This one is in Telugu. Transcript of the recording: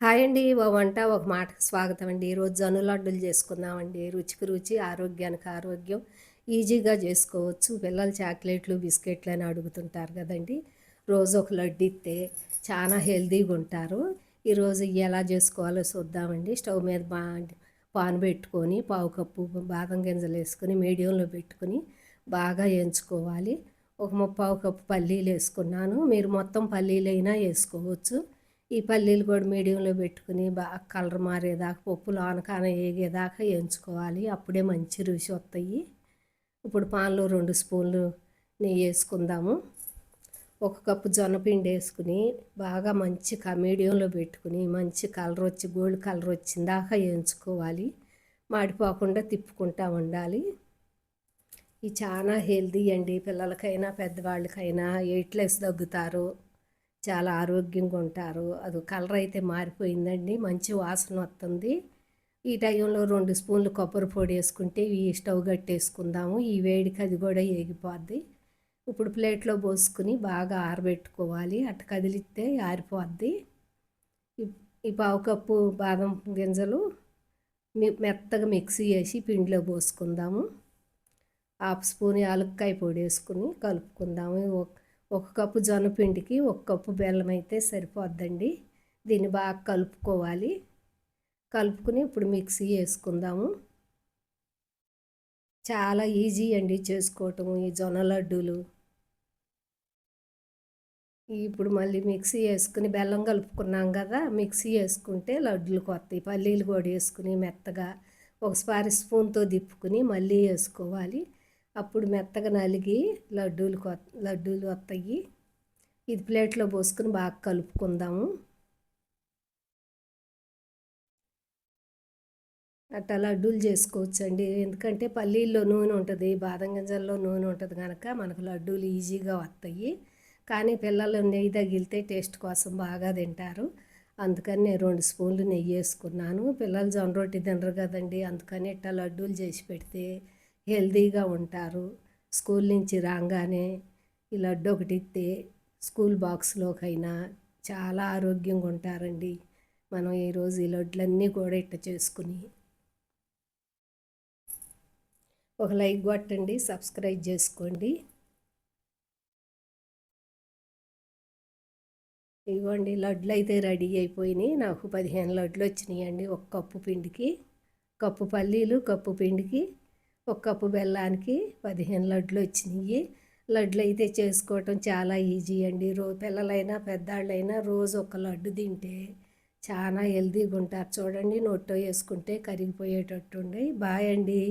హాయ్ అండి. ఓ వంట ఒక మాటకు స్వాగతం అండి. ఈరోజు జొన్న లడ్డూలు చేసుకుందామండి. రుచికి రుచి, ఆరోగ్యానికి ఆరోగ్యం. ఈజీగా చేసుకోవచ్చు. పిల్లలు చాక్లెట్లు, బిస్కెట్లు అని అడుగుతుంటారు కదండీ. రోజు ఒక లడ్డు ఇస్తే చాలా హెల్తీగా ఉంటారు. ఈరోజు ఎలా చేసుకోవాలో చూద్దామండి. స్టవ్ మీద పాన్ పెట్టుకొని పావు కప్పు బాదం గింజలు వేసుకొని మీడియంలో పెట్టుకొని బాగా వేయించుకోవాలి. ఒక ముప్పావు కప్పు పల్లీలు వేసుకున్నాను. మీరు మొత్తం పల్లీలైనా వేసుకోవచ్చు. ఈ పల్లీలు కూడా మీడియంలో పెట్టుకుని బాగా కలర్ మారేదాకా పప్పులు ఆనకాన వేగేదాకా వేయించుకోవాలి. అప్పుడే మంచి రుచి వస్తాయి. ఇప్పుడు పాన్లో 2 స్పూన్లు నెయ్యి వేసుకుందాము. ఒక కప్పు జొన్నపిండి వేసుకుని బాగా మంచి మీడియంలో పెట్టుకుని మంచి కలర్ వచ్చి గోల్డ్ కలర్ వచ్చిందాకా వేయించుకోవాలి. మాడిపోకుండా తిప్పుకుంటూ ఉండాలి. ఇది చాలా హెల్తీ అండి. పిల్లలకైనా పెద్దవాళ్ళకైనా వెయిట్లెస్ తగ్గుతారు. చాలా ఆరోగ్యంగా ఉంటారు. అది కలర్ అయితే మారిపోయిందండి. మంచి వాసన వస్తుంది. ఈ టైంలో 2 స్పూన్లు కొబ్బరి పొడి వేసుకుంటే ఈ స్టవ్ కట్టేసుకుందాము. ఈ వేడికి అది కూడా ఏగిపోద్ది. ఇప్పుడు ప్లేట్లో పోసుకుని బాగా ఆరబెట్టుకోవాలి. అట్ట కదిలిస్తే ఆరిపోద్ది. ఈ పావు కప్పు బాదం గింజలు మెత్తగా మిక్సీ వేసి పిండిలో పోసుకుందాము. హాఫ్ స్పూన్ యాలక్కాయ పొడి వేసుకుని కలుపుకుందాము. ఒక కప్పు జొన్నపిండికి ఒక కప్పు బెల్లం అయితే సరిపోద్దండి. దీన్ని బాగా కలుపుకోవాలి. కలుపుకుని ఇప్పుడు మిక్సీ వేసుకుందాము. చాలా ఈజీ అండి చేసుకోవటం ఈ జొన్న లడ్డూలు. ఇప్పుడు మళ్ళీ మిక్సీ వేసుకుని బెల్లం కలుపుకున్నాం కదా, మిక్సీ వేసుకుంటే లడ్డూలు కొత్తవి. పల్లీలు కూడా వేసుకుని మెత్తగా ఒకసారి స్పూన్తో దిప్పుకుని మళ్ళీ వేసుకోవాలి. అప్పుడు మెత్తగా నలిగి లడ్డూలు వస్తాయి. ఇది ప్లేట్లో పోసుకుని బాగా కలుపుకుందాము. అట్లా లడ్డూలు చేసుకోవచ్చండి. ఎందుకంటే పల్లీల్లో నూనె ఉంటుంది, బాదం గింజల్లో నూనె ఉంటుంది కనుక మనకు లడ్డూలు ఈజీగా వస్తాయి. కానీ పిల్లలు నెయ్యి తగిలితే టేస్ట్ కోసం బాగా తింటారు. అందుకని నేను 2 స్పూన్లు నెయ్యి వేసుకున్నాను. పిల్లలు జొన్న రొట్టె తినరు కదండి. అందుకని ఇట్లా లడ్డూలు చేసి పెడితే హెల్తీగా ఉంటారు. స్కూల్ నుంచి రాగానే ఈ లడ్డు ఒకటి ఇస్తే స్కూల్ బాక్స్లోకైనా చాలా ఆరోగ్యంగా ఉంటారండి. మనం ఈరోజు ఈ లడ్లన్నీ కూడా ఇట్ట చేసుకుని ఒక లైక్ కొట్టండి, సబ్స్క్రైబ్ చేసుకోండి. ఇదిగోండి లడ్లు అయితే రెడీ అయిపోయినాయి. నాకు 15 లడ్లు వచ్చినాయండి. ఒక కప్పు పిండికి, కప్పు పల్లీలు, కప్పు పిండికి, ఒక కప్పు బెల్లానికి 15 లడ్లు వచ్చినాయి. లడ్లు అయితే చేసుకోవటం చాలా ఈజీ అండి. పిల్లలైనా పెద్దవాళ్ళైనా రోజు ఒక లడ్డు తింటే చాలా హెల్తీగా ఉంటారు. చూడండి నోట్లో వేసుకుంటే కరిగిపోయేటట్టు ఉండి. బాయ్ అండి.